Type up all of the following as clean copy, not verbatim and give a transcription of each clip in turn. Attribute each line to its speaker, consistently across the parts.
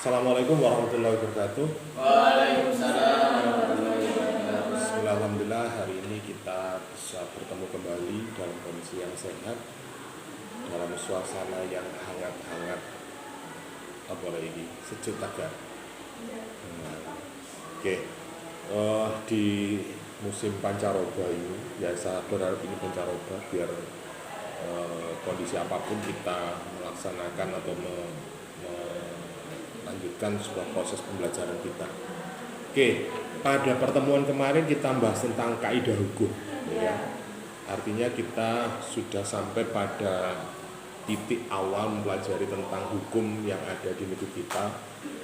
Speaker 1: Assalamualaikum warahmatullahi wabarakatuh.
Speaker 2: Waalaikumsalam warahmatullahi wabarakatuh.
Speaker 1: Bismillah, alhamdulillah hari ini kita bisa bertemu kembali dalam kondisi yang sehat, dalam suasana yang hangat-hangat, apalagi sejuk agak. Oke, di musim pancaroba ini, ya saya berharap ini pancaroba biar kondisi apapun kita melaksanakan atau melanjutkan sebuah proses pembelajaran kita. Oke, pada pertemuan kemarin kita bahas tentang kaidah hukum, ya. Artinya kita sudah sampai pada titik awal mempelajari tentang hukum yang ada di negeri kita.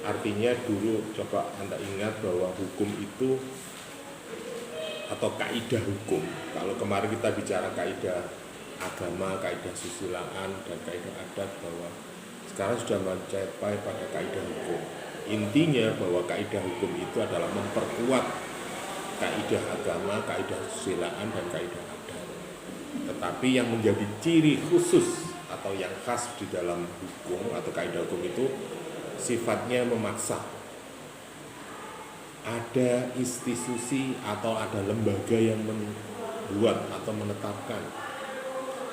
Speaker 1: Artinya dulu coba Anda ingat bahwa hukum itu atau kaidah hukum. Kalau kemarin kita bicara kaidah agama, kaidah susilaan, dan kaidah adat, bahwa sekarang sudah mencapai pada kaidah hukum. Intinya bahwa kaidah hukum itu adalah memperkuat kaidah agama, kaidah susilaan, dan kaidah adat. Tetapi yang menjadi ciri khusus atau yang khas di dalam hukum atau kaidah hukum itu sifatnya memaksa. Ada institusi atau ada lembaga yang membuat atau menetapkan,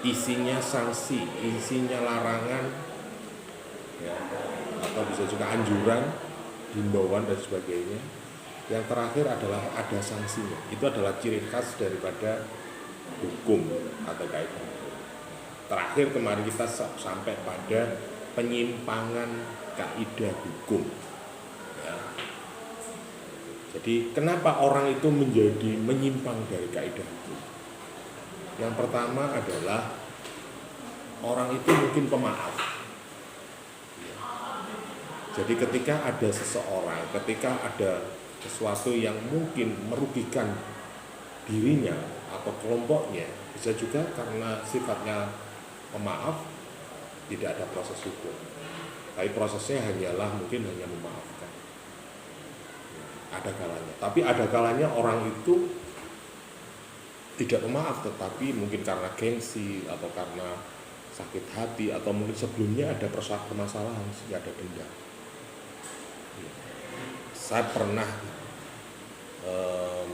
Speaker 1: isinya sanksi, isinya larangan, ya, atau bisa juga anjuran, himbauan dan sebagainya. Yang terakhir adalah ada sanksinya. Itu adalah ciri khas daripada hukum atau kaidah. Terakhir kemarin kita sampai pada penyimpangan kaidah hukum. Ya. Jadi kenapa orang itu menjadi menyimpang dari kaidah hukum? Yang pertama adalah orang itu mungkin pemaaf. Jadi ketika ada seseorang, ketika ada sesuatu yang mungkin merugikan dirinya atau kelompoknya, bisa juga karena sifatnya pemaaf, tidak ada proses hukum. Tapi prosesnya hanyalah mungkin hanya memaafkan. Ada kalanya. Tapi ada kalanya orang itu tidak pemaaf, tetapi mungkin karena gengsi atau karena sakit hati atau mungkin sebelumnya ada permasalahan sehingga ada dendam. Saya pernah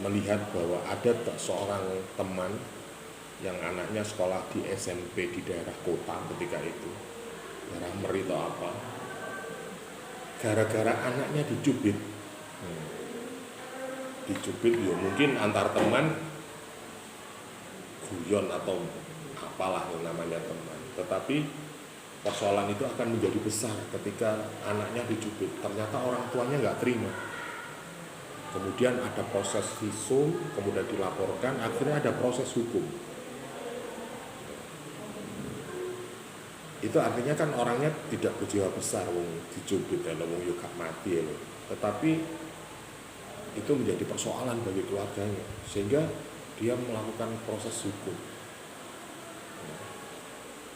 Speaker 1: melihat bahwa ada seorang teman yang anaknya sekolah di SMP di daerah kota ketika itu, daerah Meri atau apa, gara-gara anaknya dicubit, ya mungkin antar teman guyon atau apalah yang namanya teman, tetapi persoalan itu akan menjadi besar ketika anaknya dicubit. Ternyata orang tuanya nggak terima. Kemudian ada proses visum, kemudian dilaporkan, akhirnya ada proses hukum. Itu artinya kan orangnya tidak berjiwa besar, dicubit ya, juga mati ya. Tetapi itu menjadi persoalan bagi keluarganya, sehingga dia melakukan proses hukum.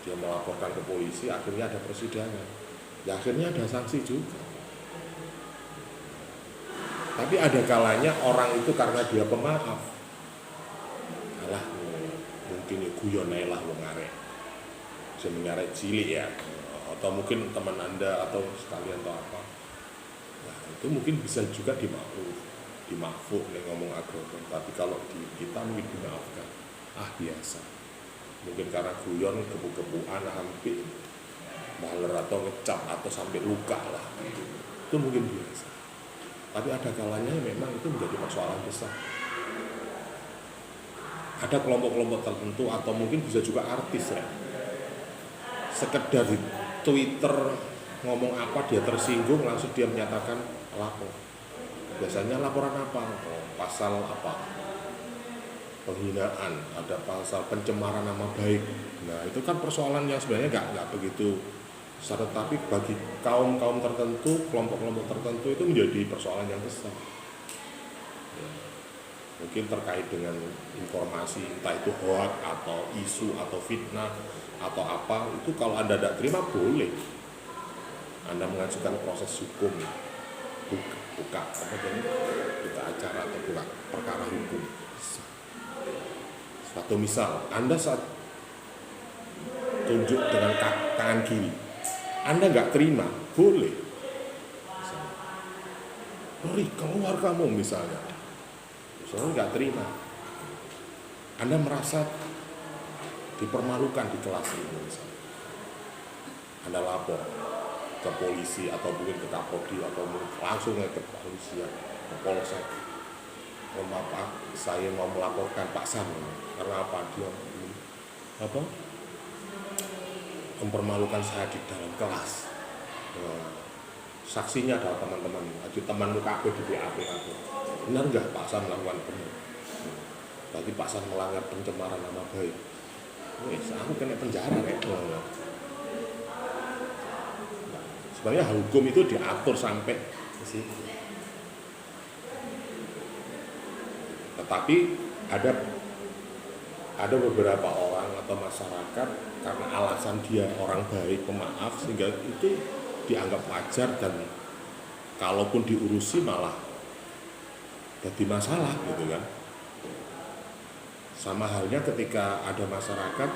Speaker 1: Dia melaporkan ke polisi, akhirnya ada persidangan. Ya akhirnya ada sanksi juga. Tapi ada kalanya orang itu karena dia pemaaf, alah mungkin ya guyon lah wong arek. Sebenarnya cilik ya, atau mungkin teman Anda atau sekalian atau apa. Nah, itu mungkin bisa juga dimaafkan nih ngomong agama. Tapi kalau di kita mungkin dimaafkan. Biasa. Mungkin karena guyon kebu-kebuan hampir baler atau ngecap atau sampai luka lah. Itu mungkin biasa. Tapi ada kalanya memang itu menjadi persoalan besar. Ada kelompok-kelompok tertentu atau mungkin bisa juga artis ya, sekedar di Twitter ngomong apa dia tersinggung langsung dia menyatakan lapor. Biasanya laporan apa? Pasal apa? Penghinaan, ada pasal pencemaran nama baik. Nah itu kan persoalan yang sebenarnya nggak begitu besar, tetapi bagi kaum tertentu, kelompok-kelompok tertentu itu menjadi persoalan yang besar. Ya. Mungkin terkait dengan informasi, entah itu hoax atau isu atau fitnah atau apa, itu kalau Anda tidak terima boleh Anda mengajukan proses hukum, buka acara atau buka perkara hukum. Suatu misal, Anda saat tunjuk dengan tangan kiri, Anda nggak terima, boleh. Pergi keluar kamu misalnya nggak terima. Anda merasa dipermalukan di kelas ini misalnya. Anda lapor ke polisi atau mungkin ke Kapolri atau langsung ke polisi ke Polsek. Mohon maaf, saya mau melaporkan Pak Sam karena apa dia mempermalukan saya di dalam kelas. Saksinya adalah teman-teman, temanmu kabeh di BAP aku. Benar nggak Pak Sam melakukan benar? Berarti Pak Sam melanggar pencemaran nama baik. Wes, aku kena penjara ya. Sebenarnya hukum itu diatur sampai ke situ. Tetapi ada beberapa orang atau masyarakat karena alasan dia orang baik, pemaaf, sehingga itu dianggap wajar dan kalaupun diurusi malah jadi masalah gitu kan. Sama halnya ketika ada masyarakat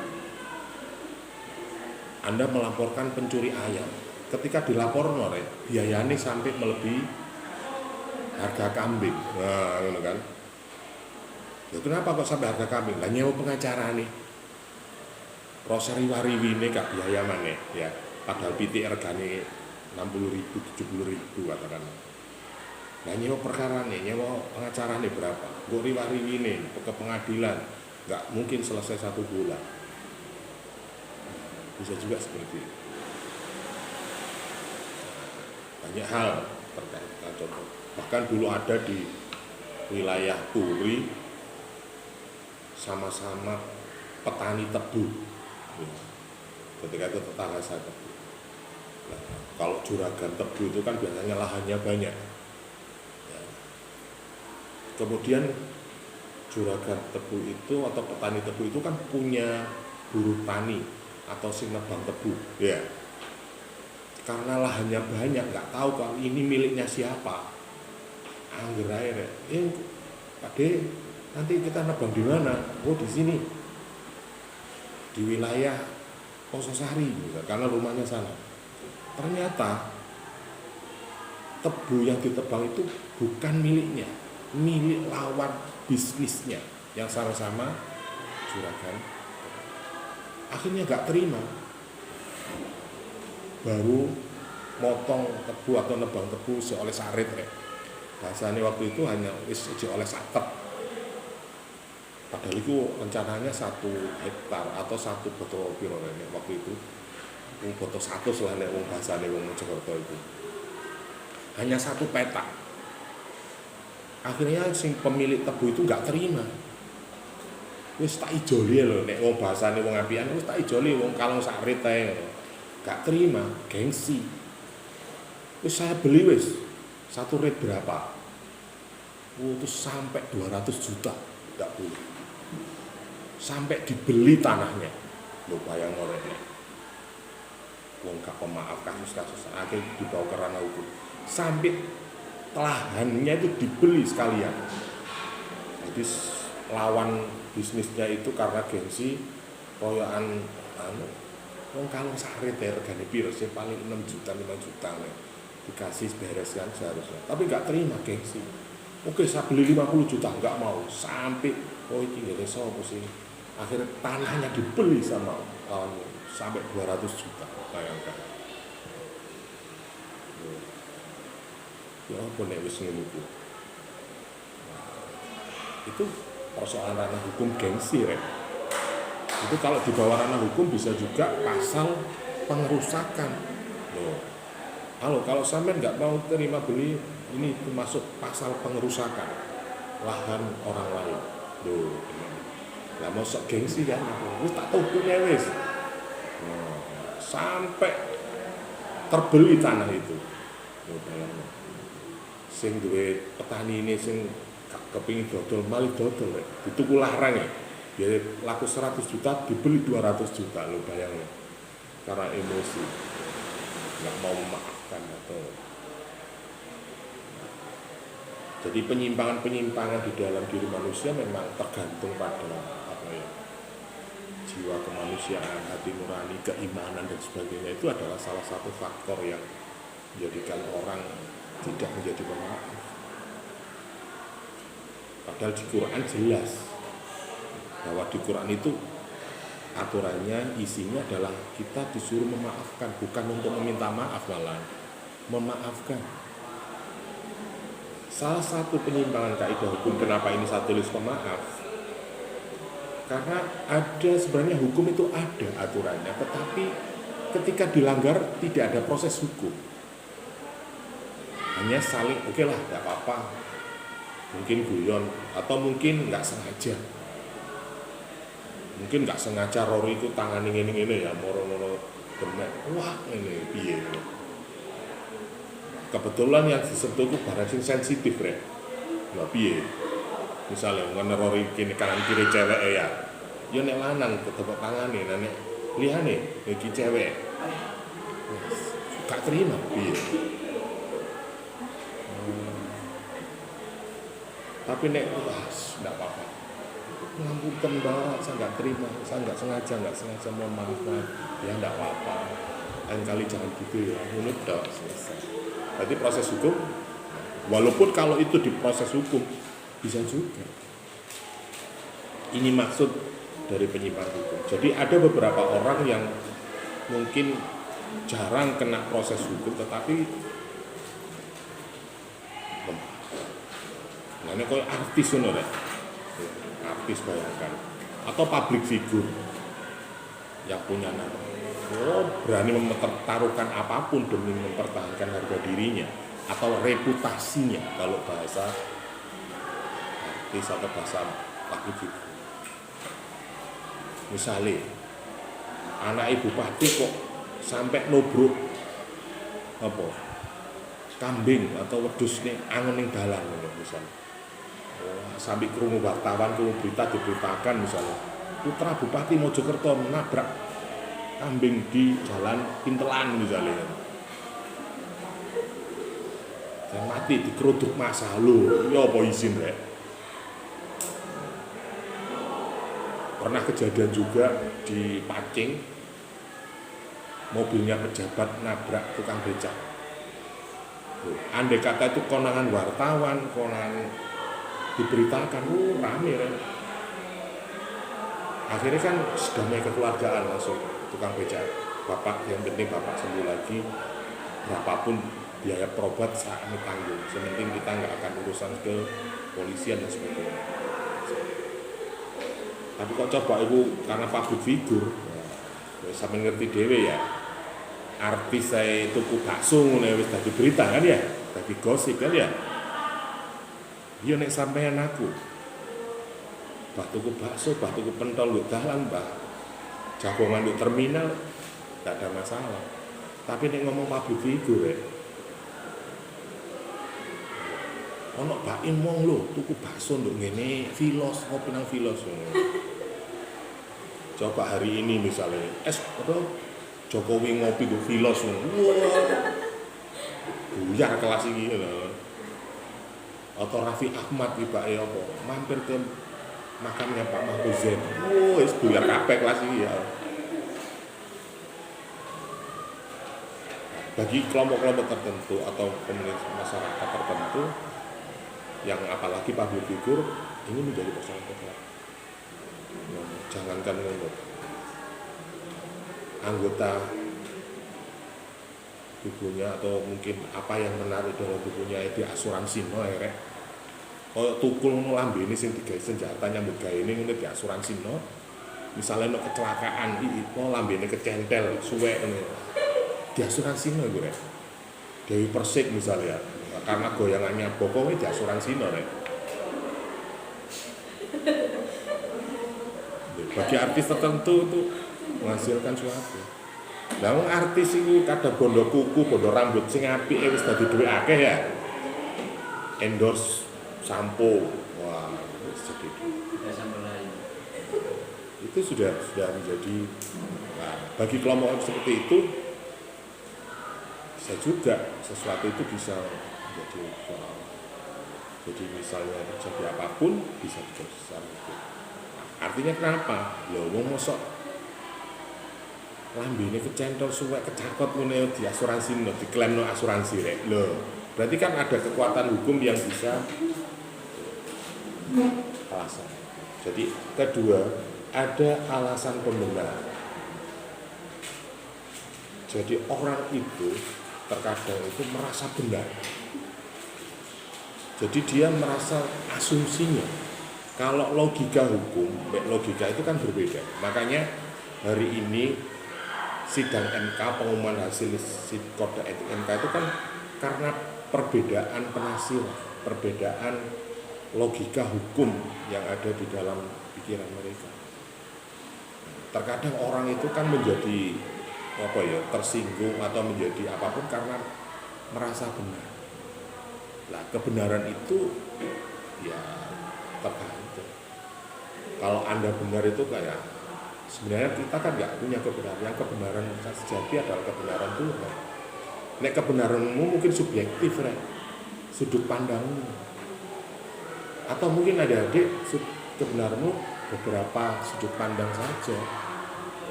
Speaker 1: Anda melaporkan pencuri ayam, ketika dilapor biayanya sampai melebihi harga kambing. Nah, gitu kan. Ya, kenapa kok sampai harga kambing? Lah nyewa pengacara nih. Proses riwariwi ini gak biaya mana ya. Padahal PTR regane 60.000, 70.000 katakan. Nah nyewa perkara nih, nyewa pengacara nih berapa? Gue riwariwi nih ke pengadilan, nggak mungkin selesai 1 bulan. Bisa juga seperti itu. Banyak hal terkait contoh. Bahkan dulu ada di wilayah Turi sama-sama petani tebu. Ketika itu tetangga saya tebu. Nah, kalau juragan tebu itu kan biasanya lahannya banyak. Ya. Kemudian juragan tebu itu atau petani tebu itu kan punya buruh tani atau sing nebang tebu. Ya. Karena lahannya banyak, nggak tahu kalau ini miliknya siapa. Angger air, Pak De, nanti kita nebang di mana? Oh di sini, di wilayah Pososari, karena rumahnya sana. Ternyata tebu yang ditebang itu bukan miliknya, milik lawan bisnisnya yang sama-sama juragan. Akhirnya nggak terima, baru motong tebu atau nebang tebu oleh sarit. Bahasanya waktu itu hanya oleh satep. Padahal itu rencananya 1 hektar atau 1 botol piro waktu itu. Botol 100 lah nek wong bahasane wong Mojokerto itu. Hanya 1 petak. Akhirnya sing pemilik tebu itu enggak terima. Wis tak ijoli lho nek wong bahasane wong apian wis tak ijoli wong kalong sarit ae. Enggak terima, gengsi. Wis saya beli wis. 1 rit berapa? Itu sampai 200 juta. Enggak boleh. Sampai dibeli tanahnya. Lho bayang orangnya. Wong gak pemaaf kasus-kasus akhirnya dibawa ke ranah hukum. Sampai lahannya itu dibeli sekalian. Jadi lawan bisnisnya itu karena gengsi royokan wong kalong sarit regane piro sih paling 6 juta 5 juta dikasih bereskan seharusnya. Tapi enggak terima gengsi. Oke, saya beli 50 juta, enggak mau. Sampai iki ngene sapa sih? Akhirnya tanahnya dibeli sama sampai 200 juta, bayangkan. Ya apa nek wis ngono ku. Itu persoalan ranah hukum gengsi, Rek. Itu kalau di bawah ranah hukum bisa juga pasal pengerusakan. Loh. Halo, kalau sampean nggak mau terima beli, ini termasuk pasal pengerusakan lahan orang lain. Loh, lah mosok gengsi kan, wis tak tukunya wis. Sampai terbeli tanah itu. Loh, bayangno. Sing duwe petani ini sing kepingin dodol, malih dodol, dituku larang ya. Dia laku 100 juta, dibeli 200 juta, lo bayangin. Karena emosi, nggak mau memaafkan atau. Jadi penyimpangan-penyimpangan di dalam diri manusia memang tergantung pada apa ya, jiwa kemanusiaan, hati nurani, keimanan dan sebagainya. Itu adalah salah satu faktor yang menjadikan orang tidak menjadi pemaaf. Padahal di Quran jelas bahwa di Quran itu aturannya, isinya adalah kita disuruh memaafkan, bukan untuk meminta maaf, malah memaafkan. Salah satu penyimpangan kaidah hukum kenapa ini saya tulis pemaaf, karena ada sebenarnya hukum itu ada aturannya, tetapi ketika dilanggar tidak ada proses hukum, hanya saling oke lah, nggak apa-apa, mungkin guyon atau mungkin nggak sengaja, mungkin nggak sengaja Rory itu tangan ini ya moro-moro demek, wah ini piye, kebetulan yang disentuh itu barang sing sensitif rek, nggak piye, misalnya nggak Rory kini kanan kiri cewek ya nek lanang ketepuk tangan nih, nek liyane iki cewek, gak terima piye. Tapi nek enggak apa-apa. Ngapunten Mbak, saya enggak terima, saya enggak sengaja mohon maaf. Ya enggak apa-apa. Lain kali jangan gitu ya. Menurut tok selesai. Berarti proses hukum walaupun kalau itu diproses hukum bisa juga. Ini maksud dari penyimpangan hukum. Jadi ada beberapa orang yang mungkin jarang kena proses hukum tetapi nah ini kayak artis ngono rek. Artis bayangkan atau public figure yang punya nama. Berani mempertaruhkan apapun demi mempertahankan harga dirinya atau reputasinya kalau bahasa artis atau bahasa public figure. Misalnya anak ibu bupati kok sampai nubruk apa kambing atau wedhus ning angon ning dalan misalnya. Sampai krungu wartawan, krungu berita diberitakan misalnya putra Bupati Mojokerto menabrak kambing di jalan Pintelan misalnya dan mati dikeruduk massa lho, ya apa izin rek. Pernah kejadian juga di Pacing mobilnya pejabat nabrak tukang becak. Andai kata itu konangan wartawan, konangan diberitakan, rame kan. Akhirnya kan damai kekeluargaan langsung tukang becak. Bapak yang penting bapak sembuh lagi, berapapun biaya berobat saat ini tanggung. Sementing kita nggak akan urusan ke polisian dan sebagainya. Tapi kok coba ibu karena public figure, ya, sampai ngerti dewe ya. Artis saya tuku bakso ngene wis dadi berita kan ya, dadi gosip kan ya. Iya nek sampean aku bah tuku bakso, bah tuku pentol lu dalan, bah jagongan lu terminal gak ada masalah. Tapi nek ngomong public figure ono baim wong lho tuku bakso nduk ngene filos, ngopi nang filos. Coba hari ini misalnya apa Jokowi ngopi di filos, wah buyar kelas ini lho. Atau Raffi Ahmad tiba apa mampir ke makamnya Pak Mahfud Z, wis buyar kabeh kelas ini ya. Bagi kelompok-kelompok tertentu atau komunitas masyarakat tertentu yang apalagi public figure ini menjadi persoalan berat. Jangankan ngomong anggota tubuhnya atau mungkin apa yang menarik dalam tubuhnya itu asuransi no rek. Kalau tukul no lambe ini sing digawe senjata nyambut gawe ini ngono di asuransi no. Misalnya no kecelakaan no lambe ini kecentel suwe ngono. Di asuransi no iku rek. Dewi Persik misalnya karena goyangannya pokoknya di asuransi no rek. Bagi artis tertentu itu menghasilkan suatu. Lah wong artis iki kadang bondo kuku, bondo rambut sing apik wis dadi dhuwit akeh ya. Endorse sampo. Wah, wis jadi. Itu sudah menjadi bagi kelompok seperti itu bisa juga sesuatu itu bisa menjadi soal. Jadi misalnya terjadi apapun bisa terjadi secara hukum. Artinya kenapa? Lho wong mosok lambene kecentol suwek kecakot ngene di asuransi no diklaim no asuransi rek. Lho, berarti kan ada kekuatan hukum yang bisa alasan. Jadi kedua, ada alasan pembenar. Jadi orang itu terkadang itu merasa benar. Jadi dia merasa asumsinya. Kalau logika hukum, logika itu kan berbeda. Makanya hari ini sidang MK, pengumuman hasil kode etik MK itu kan karena perbedaan penafsiran, perbedaan logika hukum yang ada di dalam pikiran mereka. Terkadang orang itu kan menjadi tersinggung atau menjadi apapun karena merasa benar. Nah, kebenaran itu ya tergantung. Kalau Anda benar itu kayak sebenarnya kita kan nggak punya kebenaran. Yang kebenaran sejati adalah kebenaran Tuhan. Nek kebenaranmu mungkin subjektif, sudut pandangmu. Atau mungkin ada adik kebenaranmu beberapa sudut pandang saja.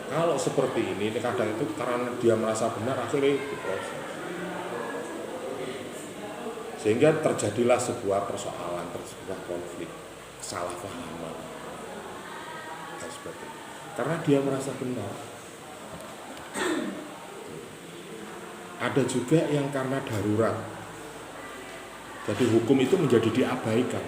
Speaker 1: Kalau seperti ini kadang itu karena dia merasa benar akhirnya diproses. Sehingga terjadilah sebuah persoalan, sebuah konflik, salah pahaman dan sebagainya. Karena dia merasa benar. Ada juga yang karena darurat. Jadi hukum itu menjadi diabaikan.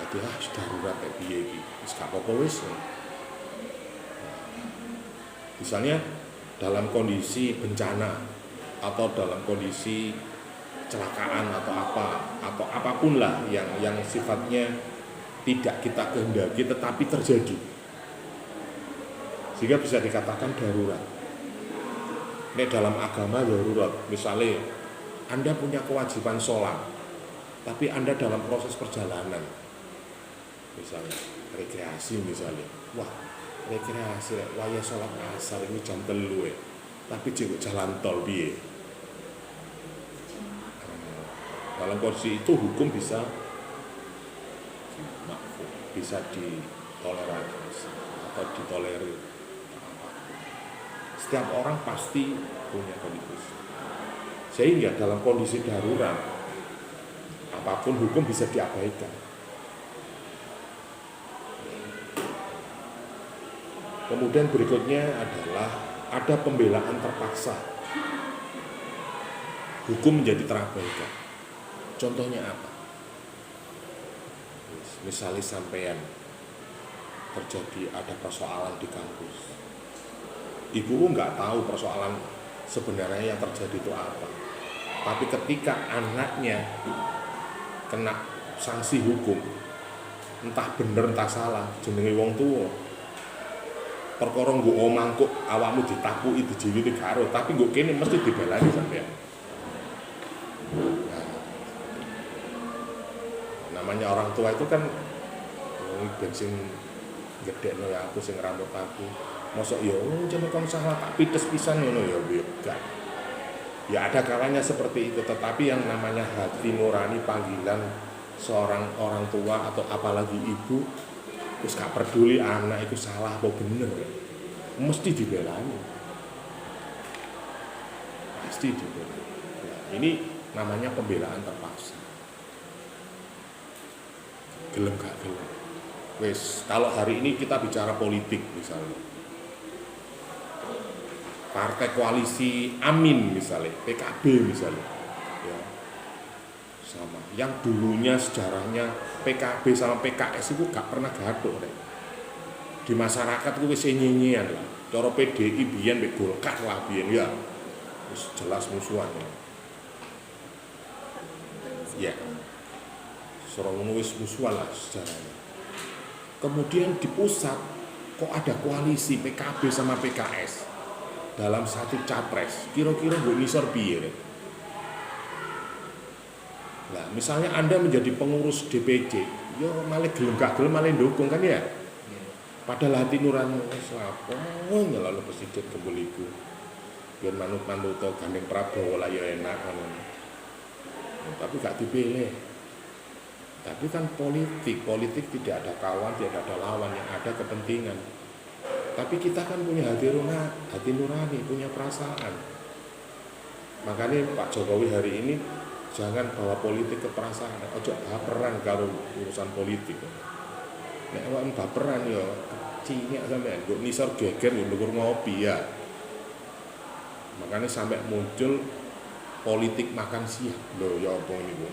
Speaker 1: Jadi darurat kayak piye iki. Wis gak apa-apa wis. Misalnya dalam kondisi bencana atau dalam kondisi kecelakaan atau apapun lah yang sifatnya tidak kita kehendaki tetapi terjadi. Sehingga bisa dikatakan darurat. Ini dalam agama darurat. Misalnya Anda punya kewajiban sholat, tapi Anda dalam proses perjalanan. Misalnya rekreasi misalnya. Wah, rekreasi waya sholat asar ini jam 3 tapi jenguk jalan tol piye. Dalam kondisi itu hukum bisa ditoleransi atau ditolerir. Setiap orang pasti punya kondisi. Sehingga dalam kondisi darurat apapun hukum bisa diabaikan. Kemudian berikutnya adalah ada pembelaan terpaksa. Hukum menjadi terabaikan. Contohnya apa? Misalnya sampean terjadi ada persoalan di kampus. Ibu nggak tahu persoalan sebenarnya yang terjadi itu apa. Tapi ketika anaknya kena sanksi hukum, entah bener entah salah, jenenge wong tua. Perkara nggo mangkuk awakmu ditapuki dijiwiti karo, tapi nggo kene mesti dibelani sampean. Namanya orang tua itu kan bensin gedekno ya aku sing rambut aku. Mosok ya jeneng kon salah tak pites pisan ngono ya enggak. Ya ada kalanya seperti itu, tetapi yang namanya hati nurani panggilan seorang orang tua atau apalagi ibu terus gak peduli anak itu salah apa bener, mesti dibelani. Pasti dibelani. Nah, ini namanya pembelaan terpaksa. Gelem gak gelem. Wes, kalau hari ini kita bicara politik misalnya. Partai koalisi Amin misalnya, PKB misalnya. Ya. Sama. Yang dulunya sejarahnya PKB sama PKS itu gak pernah gaduh deh. Di masyarakat itu wis nyenyian lah. Cara PDI biyen mek Golkar lah biyen ya. Wis jelas musuhan. Ya. Sorong wis musuhan lah sejarahnya. Kemudian di pusat kok ada koalisi PKB sama PKS dalam satu capres. Kira-kira mbok ngisor piye? Nah, misalnya Anda menjadi pengurus DPC, ya malah gelem gak gelem malah ndukung kan ya. Padahal hati nurani wis lapo nyelalo presiden kembaliku. Biar manut-manut to gandeng Prabowo lah ya enak kan. Tapi gak dipilih. Tapi kan politik tidak ada kawan, tidak ada lawan, yang ada kepentingan. Tapi kita kan punya hati nurani, punya perasaan. Makanya Pak Jokowi hari ini jangan bawa politik ke perasaan, ojo baperan karo urusan politik. Nek awak baperan yo cinyek sampean, kok nisor geger yo ndukur ngopi ya. Makanya sampai muncul politik makan siang. Loh ya apa ini, Bu?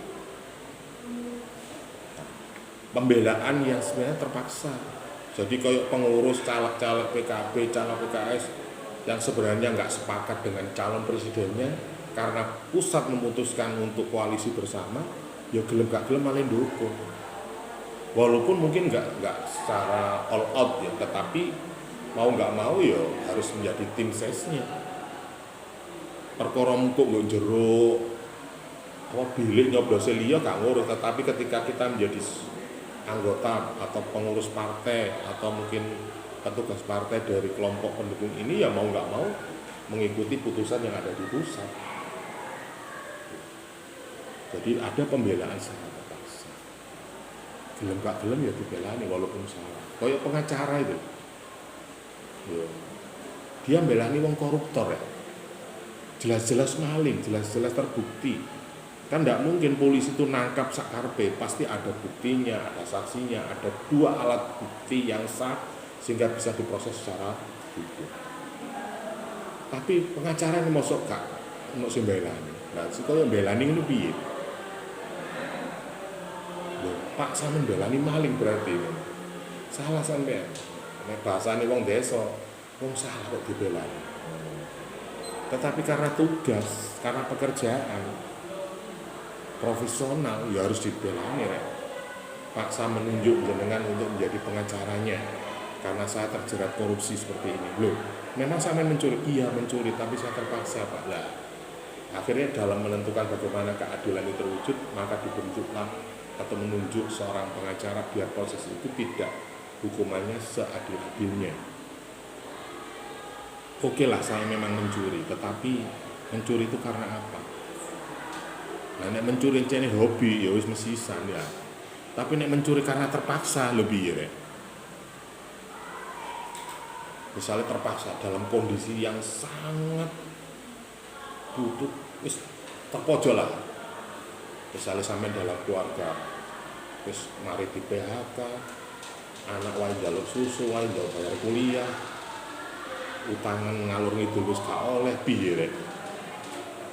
Speaker 1: Pembelaan yang sebenarnya terpaksa. Jadi kayak pengurus caleg-caleg PKB, caleg PKS yang sebenarnya nggak sepakat dengan calon presidennya, karena pusat memutuskan untuk koalisi bersama, ya gelem gak gelem malah dukung. Walaupun mungkin nggak secara all out ya, tetapi mau nggak mau ya harus menjadi tim sesnya. Perkara mukuk nggo jero apa bilik nyoblos liya gak ngurus, tetapi ketika kita menjadi anggota atau pengurus partai atau mungkin petugas partai dari kelompok pendukung ini, ya mau nggak mau mengikuti putusan yang ada di pusat. Jadi ada pembelaan secara terpaksa. Gelem gak gelem ya dibelani walaupun salah. Kayak pengacara itu, ya, dia belani wong koruptor ya, jelas-jelas maling, jelas-jelas terbukti. Kan tidak mungkin polisi itu nangkap sakarpe, pasti ada buktinya, ada saksinya, ada 2 alat bukti yang sah sehingga bisa diproses secara hukum. Tapi pengacara ini masuk gak untuk membelani. Nah, kalau belani itu piye? Loh, Pak sampean belani maling berarti. Salah sampean. Nek bahasane wong desa, wong salah kok dibelani. Tetapi karena tugas, karena pekerjaan profesional ya harus dibelani rek. Paksa menunjuk jenengan untuk menjadi pengacaranya karena saya terjerat korupsi seperti ini. Loh, memang saya mencuri? Iya mencuri, tapi saya terpaksa Pak. Lah, akhirnya dalam menentukan bagaimana keadilan itu terwujud, maka dibentuklah atau menunjuk seorang pengacara biar proses itu tidak hukumannya seadil-adilnya. Oke lah, saya memang mencuri, tetapi mencuri itu karena apa? Nah, nek mencuri cene hobi ya wis mesisan ya. Tapi nek mencuri karena terpaksa lebih ya. Misalnya terpaksa dalam kondisi yang sangat butuh, wis terpojok lah. Misalnya sampai dalam keluarga, wis mari di PHK, anak wae njaluk susu, wae njaluk bayar kuliah, utangan ngalur ngidul wis gak oleh piye rek.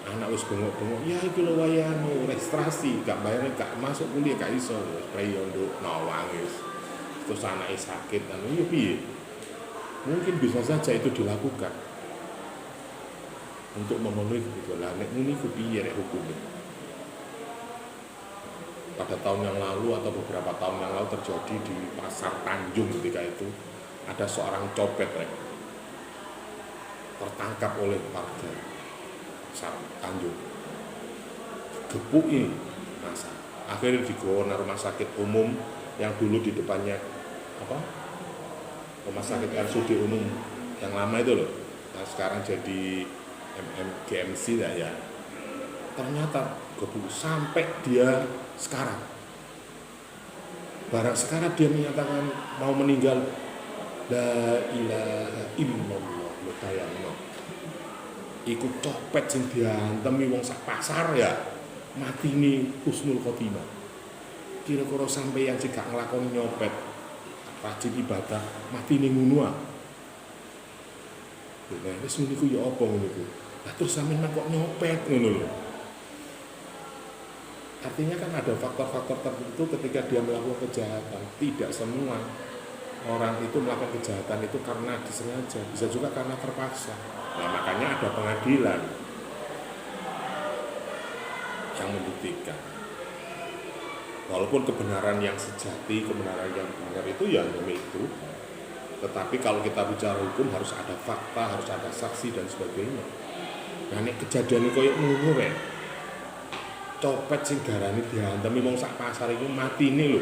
Speaker 1: Anak wis bengok-bengok, ya iki lho wae anu registrasi, gak bayar gak masuk kuliah gak iso, wis preyo nduk nawangis. Terus anake sakit anu ya piye? Mungkin bisa saja itu dilakukan untuk memenuhi kebutuhan. Nek muni ku piye rek hukumnya? Pada tahun yang lalu atau beberapa tahun yang lalu terjadi di Pasar Tanjung ketika itu ada seorang copet rek tertangkap oleh warga Tanjung, gepuki masa, akhirnya digawa ke rumah sakit umum yang dulu di depannya apa, rumah sakit RSUD umum yang lama itu loh, nah sekarang jadi GMC ya. Ternyata gepuki sampai dia sekarang, barang sekarang dia menyatakan mau meninggal, la ilaha illallah, lo bayangno. Ikut copet sing diantemi wong sak pasar ya mati ini husnul khotimah. Kira-kira sampeyan sing gak nglakoni nyopet rajin ibadah mati ini ngono ah. Nah, wis niku ya apa ngono iku. Lah terus sampeyan kok nyopet ngono lho. Artinya kan ada faktor-faktor tertentu ketika dia melakukan kejahatan. Tidak semua orang itu melakukan kejahatan itu karena disengaja, bisa juga karena terpaksa. Nah, makanya ada pengadilan yang membuktikan. Walaupun kebenaran yang sejati, kebenaran yang benar itu ya demi itu. Tetapi kalau kita bicara hukum harus ada fakta, harus ada saksi dan sebagainya. Nah, ini kejadian ini koyo ngono rek. Copet sing darani diantemi wong sak pasar iku mati ini lho.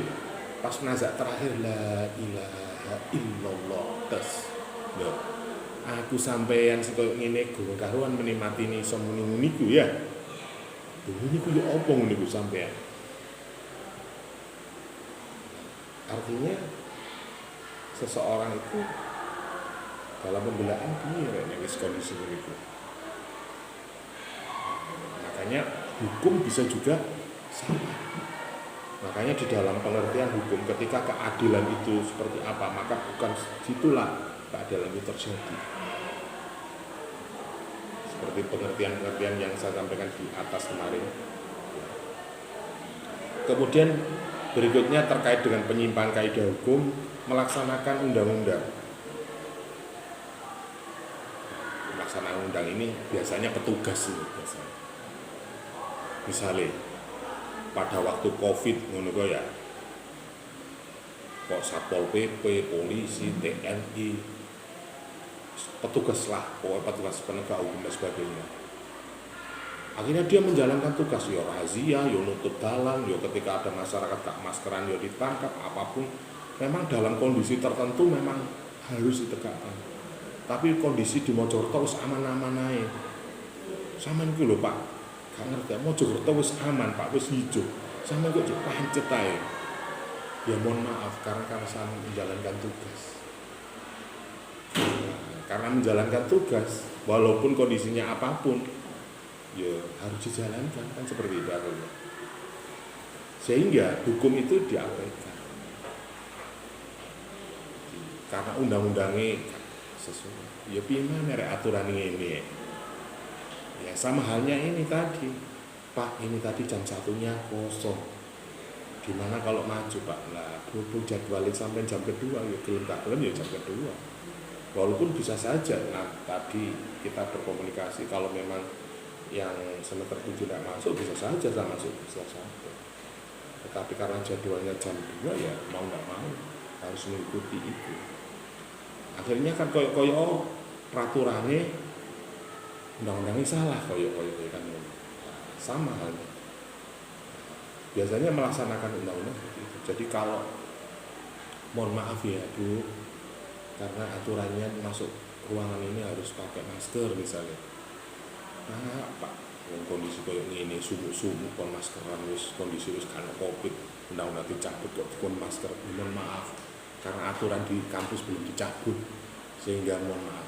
Speaker 1: Pas nazak terakhir la ilaha illallah tes. Lho. Aku sampeyan sing koyo ngene go karuan menikmati ni iso muni niku ya. Niku yo opo niku sampeyan. Artinya seseorang itu dalam pembelaan piye nek wis kondisi niku. Makanya hukum bisa juga salah. Makanya di dalam pengertian hukum ketika keadilan itu seperti apa, maka bukan situlah keadilan itu terjadi. Seperti pengertian-pengertian yang saya sampaikan di atas kemarin. Kemudian berikutnya terkait dengan penyimpangan kaidah hukum, melaksanakan undang-undang. Melaksanakan undang ini biasanya petugas ini biasanya. Misalnya pada waktu Covid ngono ya. Kok Satpol PP, polisi, TNI, petugas lah, petugas penegak hukum dan sebagainya. Akhirnya dia menjalankan tugas, ya razia, ya nutup jalan, ya ketika ada masyarakat gak maskeran, ya ditangkap, apapun. Memang dalam kondisi tertentu memang harus ditegakkan. Tapi kondisi di Mojokerto wis aman-aman ae. Sampeyan iki lho Pak, gak ngerti, Mojokerto wis aman Pak, wis hijau. Sampeyan kok pancet ae. Ya mohon maaf karena saya menjalankan tugas. Karena menjalankan tugas, walaupun kondisinya apapun, ya harus dijalankan, kan seperti itu akhirnya. Sehingga hukum itu diabaikan karena undang-undangnya sesuai. Ya gimana aturan ini? Ya sama halnya ini tadi, Pak, ini tadi jam 1-nya kosong. Gimana kalau maju Pak? Lah berhubung jadwalin sampai jam kedua, ya belum ya jam kedua. Walaupun bisa saja, nah tadi kita berkomunikasi kalau memang yang semester 7 tidak masuk, bisa saja saya masuk, bisa saja. Tetapi karena jadwalnya jam 2 ya mau nggak mau harus mengikuti itu. Akhirnya kan koyo peraturannya undang-undangnya salah koyo kan sama halnya. Biasanya melaksanakan undang-undang seperti itu. Jadi kalau mohon maaf ya Bu, karena aturannya masuk ruangan ini harus pakai masker misalnya. Nah, Pak, kondisi koyo ngene sumuk-sumuk kon maskeran wis kondisi wis kan Covid, undang-undang dicabut kok kon masker. Mohon maaf, karena aturan di kampus belum dicabut sehingga mohon maaf.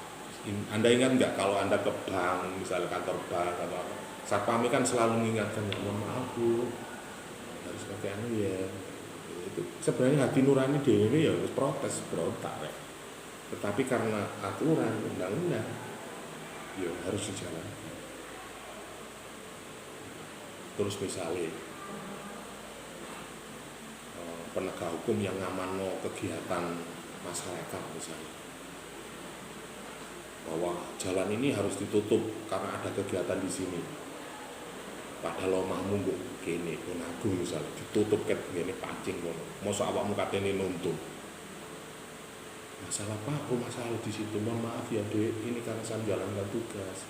Speaker 1: Anda ingat nggak kalau Anda ke bank, misalnya kantor bank atau apa, Satpam kan selalu mengingatkan, ya mohon maaf Bu, harus pakai ya. Itu sebenarnya hati nurani dia ini ya harus protes, berontak ya. Tetapi karena aturan undang-undang ya harus dijalankan. Terus misalnya penegak hukum yang ngamanno kegiatan masyarakat misalnya, bahwa jalan ini harus ditutup karena ada kegiatan di sini. Padahal omahmu kok kene pun agung misalnya ditutup ket ngene pancing ngono. Mosok awakmu katene nuntun. Masalah Pak, masalah di situ. Mohon maaf ya Dek, ini karena saya menjalankan tugas.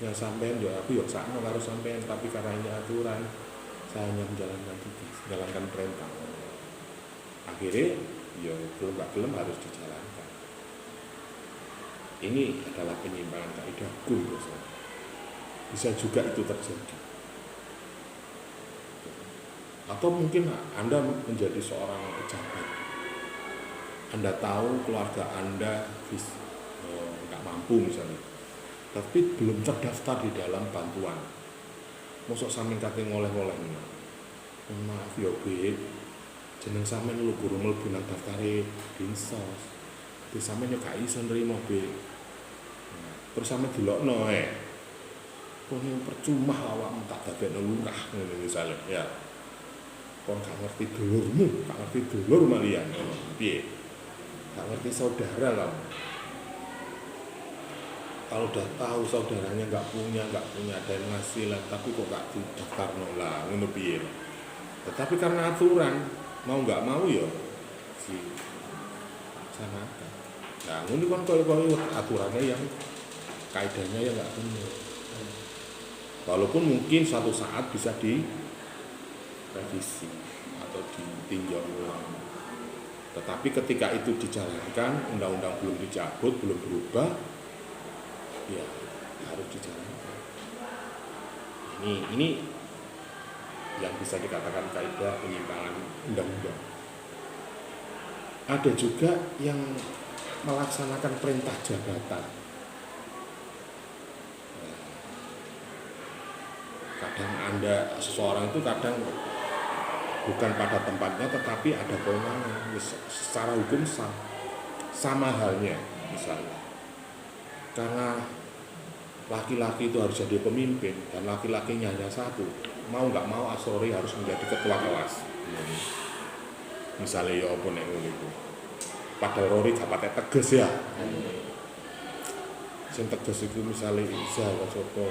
Speaker 1: Yang sampean ya aku ya sakno karo sampean, tapi karena ini aturan saya hanya menjalankan tugas, menjalankan perintah. Akhirnya ya belum gak belum harus dijalankan. Ini adalah penyimpangan kaidah hukum. Bisa juga itu terjadi. Atau mungkin Anda menjadi seorang pejabat, Anda tahu keluarga Anda nggak mampu misalnya, tapi belum terdaftar di dalam bantuan. Mosok sampean kate ngoleh-ngoleh nih. Maaf ya Bu, jeneng sampean lu guru mlebu nang daftare dinsos. Wis sampean yo gak iso nrimo Bu. Terus sampean dilokno Kono percuma awakmu tak dadekno lurah ngono misalnya ya. Kon gak ngerti dulurmu, gak ngerti dulur malian. Piye? Gak ngerti saudara lah. Kalau udah tahu saudaranya nggak punya ada yang penghasilan, tapi kok nggak didaftarno lah, ngono piye. Tetapi karena aturan mau nggak mau ya si sana. Nah, ngono kan koyo aturannya yang kaidahnya ya nggak benar. Walaupun mungkin suatu saat bisa direvisi atau ditinjau ulang. Tetapi ketika itu dijalankan, undang-undang belum dicabut, belum berubah, ya harus dijalankan. Ini yang bisa dikatakan kaidah penyimpangan undang-undang. Ada juga yang melaksanakan perintah jabatan. kadang Anda seseorang itu kadang bukan pada tempatnya tetapi ada kewenangan secara hukum sah. Sama halnya misalnya karena laki-laki itu harus jadi pemimpin dan laki-lakinya hanya satu, mau nggak mau Asrori harus menjadi ketua kelas. Misalnya ya apa nek ngono iku. Padahal Rory gak patek tegas ya. Sing tegas itu misalnya Iza Wasopo.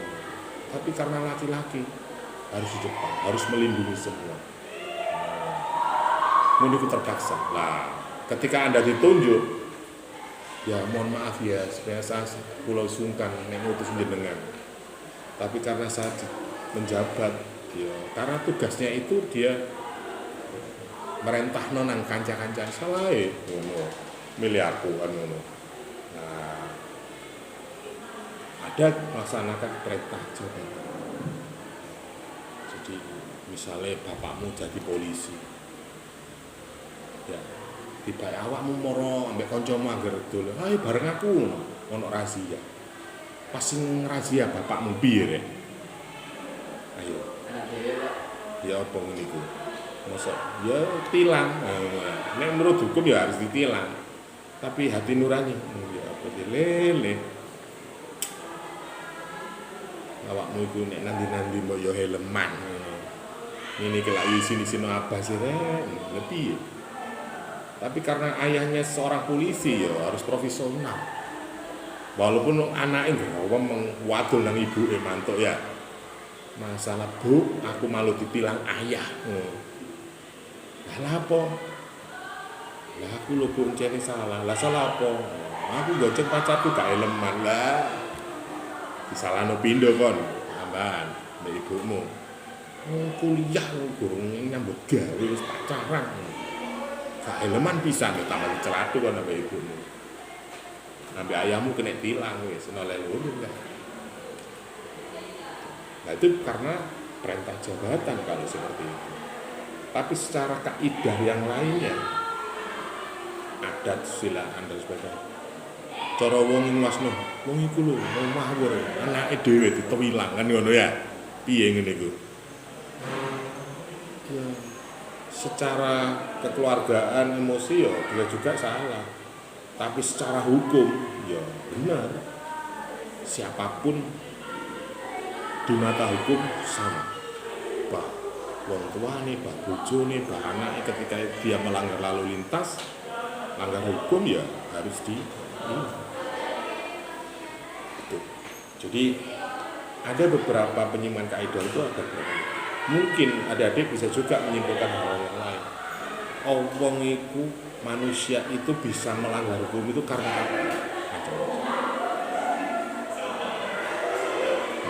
Speaker 1: Tapi karena laki-laki harus di depan, harus melindungi semua. Ngono iku terpaksa. Lah, ketika Anda ditunjuk, ya mohon maaf ya, sebenarnya saya pulau sungkan nek ngutus jenengan. Tapi karena saya menjabat, ya, karena tugasnya itu dia merentah nonang kanca-kanca salah ngono. Milih aku kan ngono. Nah, ada melaksanakan perintah jabatan. Jadi misalnya bapakmu jadi polisi. Ya, tiba awakmu moro ambek kancamu angger dolen. Ayo bareng aku ono razia. Pas sing razia bapakmu piye rek? Ayo.
Speaker 2: Anak dhewe, Pak.
Speaker 1: Ya apa ngene iku? Masa ya tilang. Nek menurut hukum ya harus ditilang. Tapi hati nurani ya apa lele. Awakmu iku nek nandi-nandi mbok ya helman. Ini kelak isin-isin apa sih rek? Lebih. Tapi karena ayahnya seorang polisi ya harus profesional. Walaupun anaknya nggak wadul nang ibu mantuk ya. Masalah bu, aku malu ditilang ayah. Lah apa? Lah aku lho bu encene salah. Lah salah apa? Aku goceng pacarku gak eleman lah. Disalahno pindho kon, tambahan mbek ibumu. Kuliah gurung nyambut gawe wis pacaran. Gak eleman pisan yo tambah celatu kon mbek ibumu. Ambek ayahmu kena tilang wis noleh ngono kan. Nah itu karena perintah jabatan kalau seperti itu. Tapi secara kaidah yang lainnya, adat sila anda sebagainya. Cara wong ngwasno, wong iku lho omah ora anake dhewe ditewilang kan ngono ya. Piye ngene iku? Ya, secara kekeluargaan emosi ya dia juga salah. Tapi secara hukum ya benar. Siapapun di mata hukum sama. Bah wong tuane, bah bojone, bah anake ketika dia melanggar lalu lintas, langgar hukum ya harus di Jadi ada beberapa penyimpangan kaidah itu ada beberapa. Mungkin adik-adik bisa juga menyimpulkan hal yang lain. Oh, wong iku manusia itu bisa melanggar hukum itu karena apa?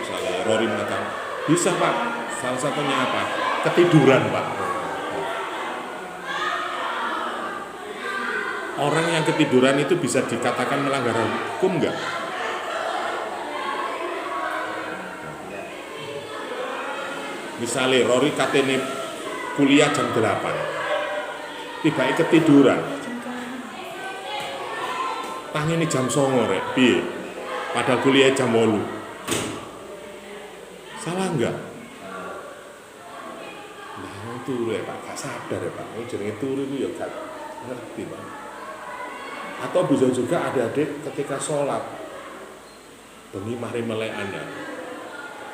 Speaker 1: Misalnya Rory mengatakan, bisa Pak, salah satunya apa? Ketiduran Pak. Orang yang ketiduran itu bisa dikatakan melanggar hukum enggak? Misalnya Rory katene kuliah jam 8, tiba-tiba ketiduran. Tangene jam 09.00 rek, piye? Padahal kuliah jam 8. Salah enggak? Nah, turu ya Pak, gak sadar ya Pak. Ini jenenge turu itu ya gak ngerti Pak. Atau bisa juga adik-adik ketika sholat bengi mari melekan ya.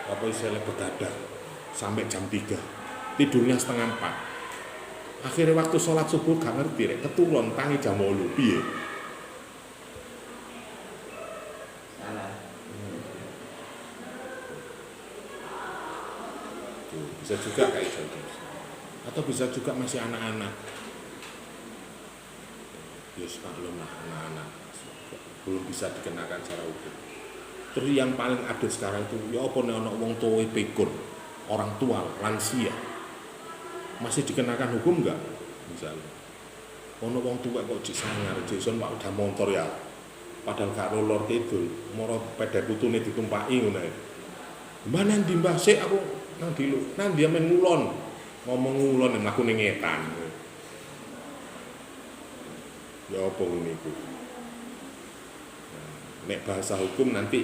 Speaker 1: Apa istilahnya begadang sampai jam 3. Tidurnya setengah 4. Akhirnya waktu sholat subuh gak ngerti rek, ketulon tangi jam 8 piye?
Speaker 2: Salah.
Speaker 1: Bisa juga kayak gitu. Atau bisa juga masih anak-anak. Yes, maklum lah anak-anak belum bisa dikenakan secara hukum. Terus yang paling update sekarang itu ya apa nek ana wong tuwa pikun, orang tua lansia masih dikenakan hukum enggak? Misalnya ono wong tua kok jek sangar, Jason Pak udah motor ya. Padahal gak lor kidul, moro peda putune ditumpaki ngono ae. Mbah nang ndi Mbah sik aku nang ndi lho. Nang ndi men ngulon. Ngomong ngulon nek mlaku ning ngetan. Ya apa ngene iku? Nek bahasa hukum nanti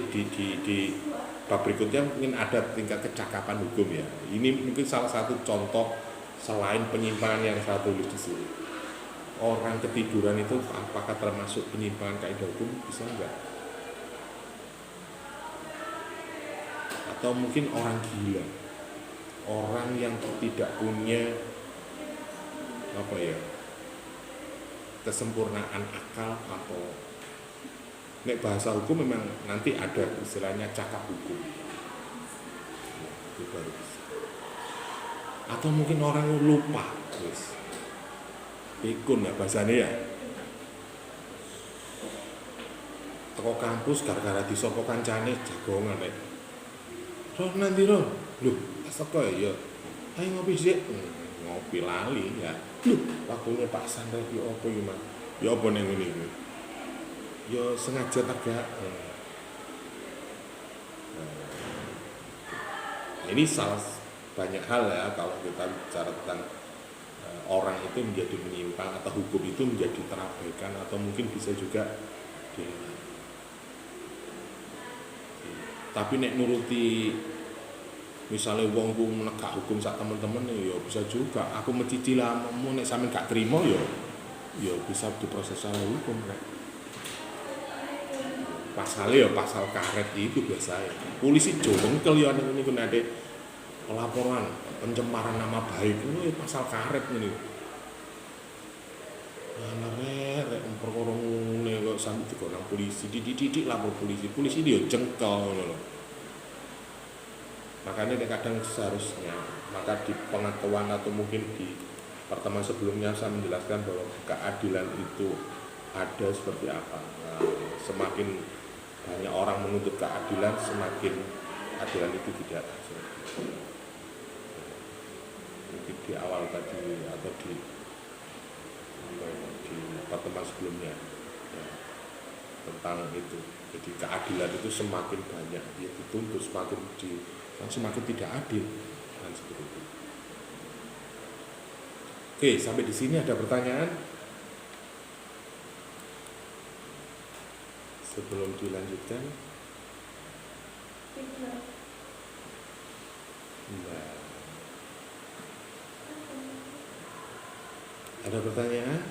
Speaker 1: bab berikutnya mungkin ada tingkat kecakapan hukum ya. Ini mungkin salah satu contoh selain penyimpangan yang saya tulis di sini. Orang ketiduran itu apakah termasuk penyimpangan kaidah hukum? Bisa enggak? Atau mungkin orang gila, orang yang tidak punya apa ya, kesempurnaan akal, atau nek bahasa hukum memang nanti ada istilahnya cakap hukum. Itu baru bisa. Atau mungkin orang lupa, wis. Pikun ya bahasanya ya. Teko kampus gara-gara disopo kancane jagongan nek. Roh nanti roh, loh, teko ya. Ayo ngopi sih. Ngopi lali ya. Loh, waktunya Pak Sandra ya apa ya, Mas? Ya apa ning ngene. Ya sengaja tegak. Nah, ini salah banyak hal ya kalau kita bicara tentang orang itu menjadi menyimpang atau hukum itu menjadi terabaikan atau mungkin bisa juga dilewati. Tapi nek nuruti misalnya wong ku menegak hukum sak teman-teman ya bisa juga. Aku mencicil amu nek sampean gak terima ya bisa diproses secara hukum rek. Pasalnya ya pasal karet itu biasanya. Polisi jongkel ya niku nade laporan pencemaran nama baik itu ya pasal karet ini. Nah, rek perkara ngene kok sampe digonang polisi, didik lapor polisi dia jengkel ngono. Makanya kadang seharusnya maka di pengetahuan atau mungkin di pertemuan sebelumnya saya menjelaskan bahwa keadilan itu ada seperti apa. Nah, semakin banyak orang menuntut keadilan, semakin keadilan itu tidak hasil. Mungkin di awal tadi atau di pertemuan sebelumnya ya, tentang itu. Jadi keadilan itu semakin banyak ya dituntut, semakin tidak adil dan seperti itu. Oke, sampai di sini ada pertanyaan? Sebelum dilanjutkan. Nah. Ada pertanyaan?